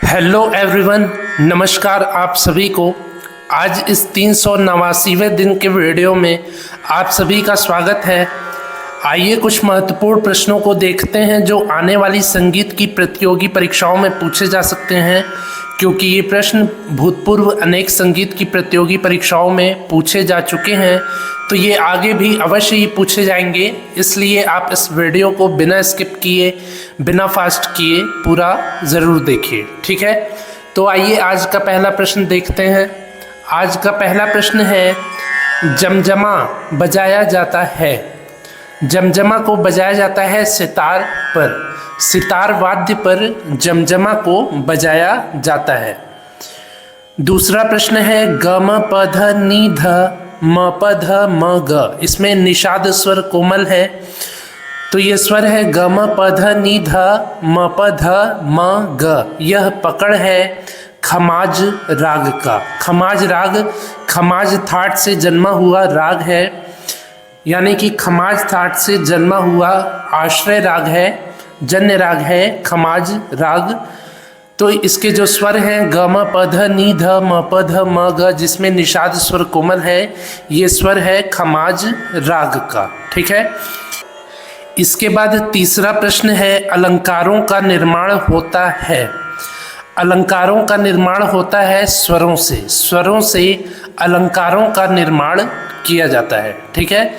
Hello everyone, नमस्कार आप सभी को। आज इस 389वें दिन के वीडियो में आप सभी का स्वागत है। आइए कुछ महत्वपूर्ण प्रश्नों को देखते हैं जो आने वाली संगीत की प्रतियोगी परीक्षाओं में पूछे जा सकते हैं, क्योंकि ये प्रश्न भूतपूर्व अनेक संगीत की प्रतियोगी परीक्षाओं में पूछे जा चुके हैं, तो ये आगे भी अवश्य ही पूछे जाएंगे। इसलिए आप इस वीडियो को बिना स्किप किए, बिना फास्ट किए पूरा ज़रूर देखिए, ठीक है। तो आइए आज का पहला प्रश्न देखते हैं। आज का पहला प्रश्न है, जमजमा बजाया जाता है। जमजमा को बजाया जाता है सितार पर। सितार वाद्य पर जमजमा को बजाया जाता है। दूसरा प्रश्न है, ग म प ध नि ध म प ध म ग। इसमें निषाद स्वर कोमल है, तो ये स्वर है ग म प ध नि ध म प ध म ग। यह पकड़ है खमाज राग का। खमाज राग खमाज थाट से जन्मा हुआ राग है, यानी कि खमाज थाट से जन्मा हुआ आश्रय राग है, जन्य राग है खमाज राग। तो इसके जो स्वर हैं ग म प ध नि ध म प ध म ग, जिसमें निषाद स्वर कोमल है, ये स्वर है खमाज राग का, ठीक है। इसके बाद तीसरा प्रश्न है, अलंकारों का निर्माण होता है। अलंकारों का निर्माण होता है स्वरों से। स्वरों से अलंकारों का निर्माण किया जाता है, ठीक है।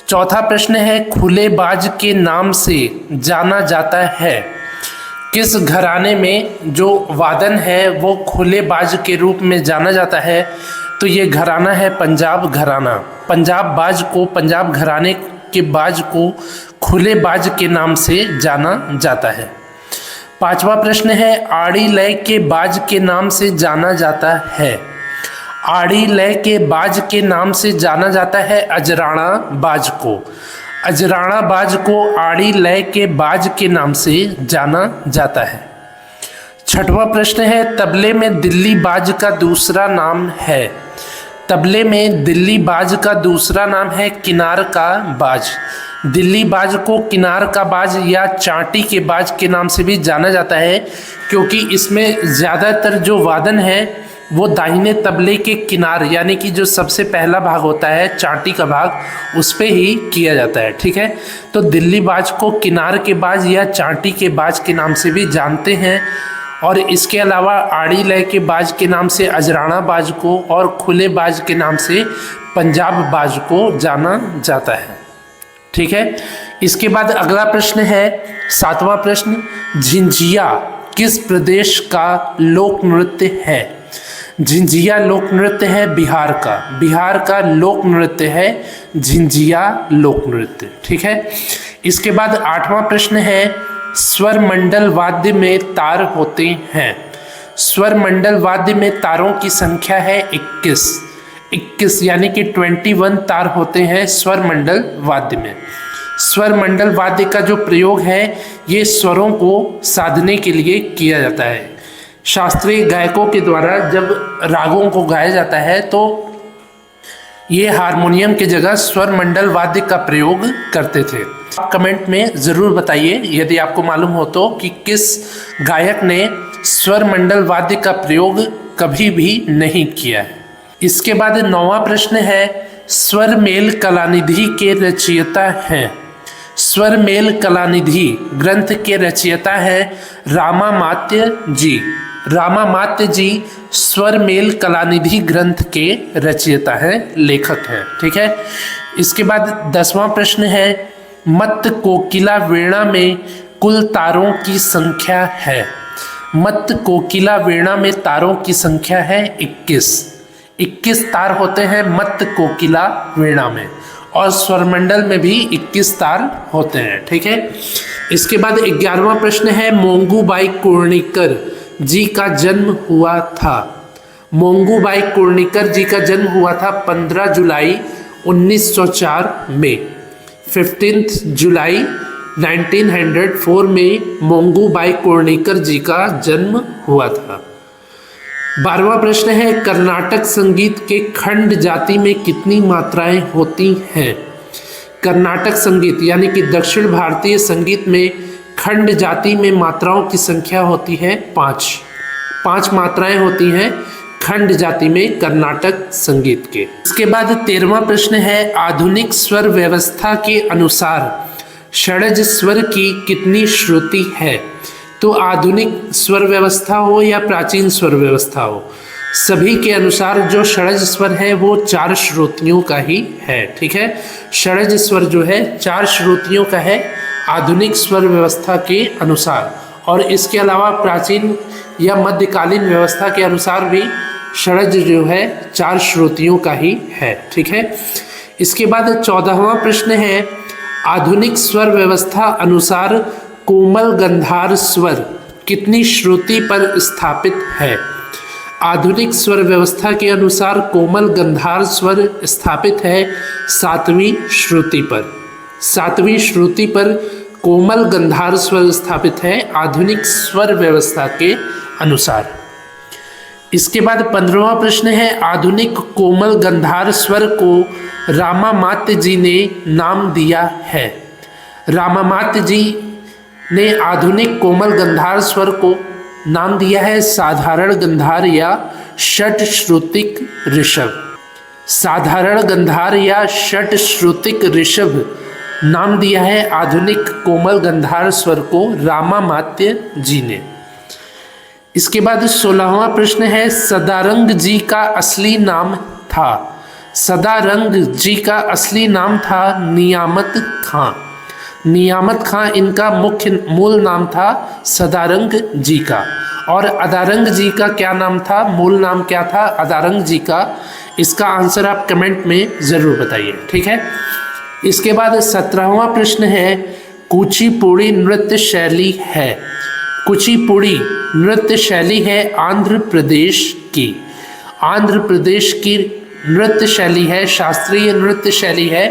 चौथा प्रश्न है, खुले बाज के नाम से जाना जाता है। किस घराने में जो वादन है वो खुले बाज के रूप में जाना जाता है? तो ये घराना है पंजाब घराना। पंजाब बाज को, पंजाब घराने के बाज को खुले बाज के नाम से जाना जाता है। पांचवा प्रश्न है, आड़ी लय के बाज के नाम से जाना जाता है। आड़ी लय के बाज के नाम से जाना जाता है अजराना बाज को। अजराना बाज को आड़ी लय के बाज के नाम से जाना जाता है। छठवां प्रश्न है, तबले में दिल्ली बाज का दूसरा नाम है। तबले में दिल्ली बाज का दूसरा नाम है किनार का बाज। दिल्ली बाज को किनार का बाज या चांटी के बाज के नाम से भी जाना जाता है, क्योंकि इसमें ज़्यादातर जो वादन है वो दाहिने तबले के किनार, यानी कि जो सबसे पहला भाग होता है चांटी का भाग, उस पे ही किया जाता है, ठीक है। तो दिल्ली बाज को किनार के बाज या चांटी के बाज के नाम से भी जानते हैं, और इसके अलावा आड़ी लय के बाज के नाम से अजराना बाज को और खुले बाज के नाम से पंजाब बाज को जाना जाता है, ठीक है। इसके बाद अगला प्रश्न है, सातवां प्रश्न, झिंझिया किस प्रदेश का लोक नृत्य है? झिंझिया लोक नृत्य है बिहार का। बिहार का लोक नृत्य है झिंझिया लोक नृत्य, ठीक है। इसके बाद आठवां प्रश्न है, स्वर मंडल वाद्य में तार होते हैं। स्वर मंडल वाद्य में तारों की संख्या है 21, यानी कि 21 तार होते हैं स्वर मंडल वाद्य में। स्वर मंडल वाद्य का जो प्रयोग है ये स्वरों को साधने के लिए किया जाता है। शास्त्रीय गायकों के द्वारा जब रागों को गाया जाता है तो ये हारमोनियम की जगह स्वर मंडल वाद्य का प्रयोग करते थे। आप कमेंट में ज़रूर बताइए यदि आपको मालूम हो तो कि किस गायक ने स्वर मंडल वाद्य का प्रयोग कभी भी नहीं किया है। इसके बाद नौवां प्रश्न है, स्वर मेल कलानिधि के रचयिता हैं। स्वर मेल कलानिधि ग्रंथ के रचयिता है रामामात्य जी। रामामात्य जी स्वर मेल कलानिधि ग्रंथ के रचयिता हैं, लेखक हैं, ठीक है। इसके बाद 10वां प्रश्न है, मत्त कोकिला वीणा में कुल तारों की संख्या है। मत्त कोकिला वीणा में तारों की संख्या है 21 तार होते हैं मत्त कोकिला वीणा में, और स्वरमंडल में भी 21 तार होते हैं, ठीक है। इसके बाद 11वां प्रश्न है, मोंगूबाई कुर्णिकर जी का जन्म हुआ था। मोंगूबाई कुर्णिकर जी का जन्म हुआ था 15 जुलाई 1904 में। 15 जुलाई 1904 में मोंगूबाई कुर्णिकर जी का जन्म हुआ था। 12वां प्रश्न है, कर्नाटक संगीत के खंड जाति में कितनी मात्राएं होती हैं? कर्नाटक संगीत यानी कि दक्षिण भारतीय संगीत में खंड जाति में मात्राओं की संख्या होती है 5। 5 मात्राएं होती हैं खंड जाति में कर्नाटक संगीत के। इसके बाद 13वां प्रश्न है, आधुनिक स्वर व्यवस्था के अनुसार षड्ज स्वर की कितनी श्रुति है? तो आधुनिक स्वर व्यवस्था हो या प्राचीन स्वर व्यवस्था हो, सभी के अनुसार जो षड्ज स्वर है वो 4 श्रुतियों का ही है। ठीक है, षड्ज स्वर जो है 4 श्रुतियों का है आधुनिक स्वर व्यवस्था के अनुसार। और इसके अलावा प्राचीन या मध्यकालीन व्यवस्था के अनुसार भी षड्ज जो है 4 श्रुतियों का ही है। ठीक है, इसके बाद 14वां प्रश्न है, आधुनिक स्वर व्यवस्था अनुसार कोमल गंधार स्वर कितनी श्रुति पर स्थापित है? आधुनिक स्वर व्यवस्था के अनुसार कोमल गंधार स्वर स्थापित है 7वीं श्रुति पर। 7वीं श्रुति पर कोमल गंधार स्वर स्थापित है आधुनिक स्वर व्यवस्था के अनुसार। इसके बाद 15वां प्रश्न है, आधुनिक कोमल गंधार स्वर को रामामात्य जी ने नाम दिया है। रामामात्य जी ने आधुनिक कोमल गंधार स्वर को नाम दिया है साधारण गंधार या षट श्रुतिक ऋषभ। साधारण गंधार या षट श्रुतिक ऋषभ नाम दिया है आधुनिक कोमल गंधार स्वर को रामामात्य जी ने। इसके बाद 16वां प्रश्न है, सदारंग जी का असली नाम था। सदारंग जी का असली नाम था नियामत खां। नियामत खां इनका मूल नाम था सदारंग जी का। और अदारंग जी का क्या नाम था, मूल नाम क्या था अदारंग जी का? इसका आंसर आप कमेंट में ज़रूर बताइए। ठीक है, इसके बाद 17वां प्रश्न है, कुचिपुड़ी नृत्य शैली है। कुचिपुड़ी नृत्य शैली है आंध्र प्रदेश की। आंध्र प्रदेश की नृत्य शैली है, शास्त्रीय नृत्य शैली है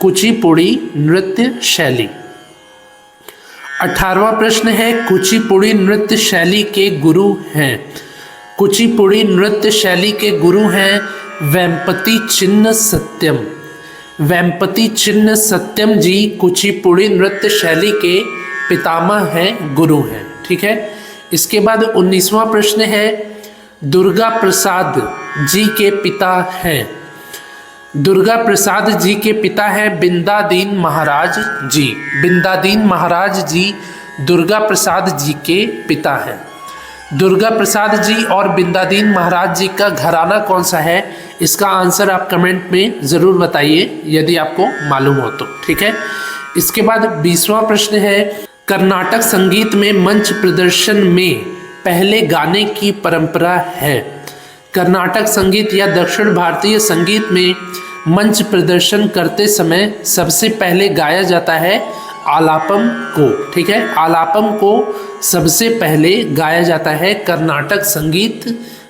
कुचिपुड़ी नृत्य शैली। 18वां प्रश्न है, कुचिपुड़ी नृत्य शैली के गुरु हैं। कुचिपुड़ी नृत्य शैली के गुरु हैं वेम्पति चिन्न सत्यम। वेम्पति चिन्न सत्यम जी कुचिपुड़ी नृत्य शैली के पितामह हैं, गुरु हैं। ठीक है, इसके बाद 19वां प्रश्न है, दुर्गा प्रसाद जी के पिता हैं। दुर्गा प्रसाद जी के पिता हैं बिंदादीन महाराज जी। बिंदादीन महाराज जी दुर्गा प्रसाद जी के पिता हैं। दुर्गा प्रसाद जी और बिंदादीन महाराज जी का घराना कौन सा है? इसका आंसर आप कमेंट में ज़रूर बताइए यदि आपको मालूम हो तो। ठीक है, इसके बाद 20वां प्रश्न है, कर्नाटक संगीत में मंच प्रदर्शन में पहले गाने की परंपरा है। कर्नाटक संगीत या दक्षिण भारतीय संगीत में मंच प्रदर्शन करते समय सबसे पहले गाया जाता है आलापम को। ठीक है, आलापम को सबसे पहले गाया जाता है कर्नाटक संगीत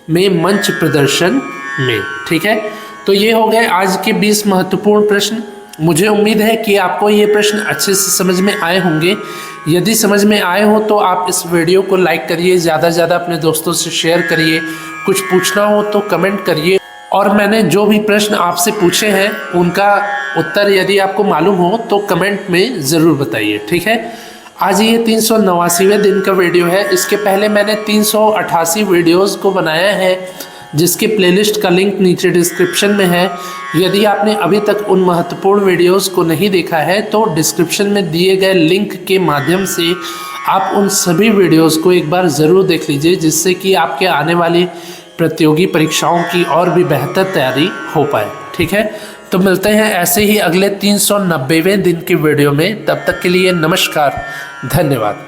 में मंच प्रदर्शन में। ठीक है, तो ये हो गए आज के 20 महत्वपूर्ण प्रश्न। मुझे उम्मीद है कि आपको ये प्रश्न अच्छे से समझ में आए होंगे। यदि समझ में आए हो तो आप इस वीडियो को लाइक करिए, ज़्यादा से ज़्यादा अपने दोस्तों से शेयर करिए। कुछ पूछना हो तो कमेंट करिए। और मैंने जो भी प्रश्न आपसे पूछे हैं उनका उत्तर यदि आपको मालूम हो तो कमेंट में ज़रूर बताइए। ठीक है, आज ये 389वें दिन का वीडियो है। इसके पहले मैंने 388 वीडियोस को बनाया है जिसके प्लेलिस्ट का लिंक नीचे डिस्क्रिप्शन में है। यदि आपने अभी तक उन महत्वपूर्ण वीडियोस को नहीं देखा है तो डिस्क्रिप्शन में दिए गए लिंक के माध्यम से आप उन सभी वीडियोस को एक बार ज़रूर देख लीजिए, जिससे कि आपके आने वाली प्रतियोगी परीक्षाओं की और भी बेहतर तैयारी हो पाए। ठीक है, तो मिलते हैं ऐसे ही अगले 390वें दिन के वीडियो में। तब तक के लिए नमस्कार, धन्यवाद।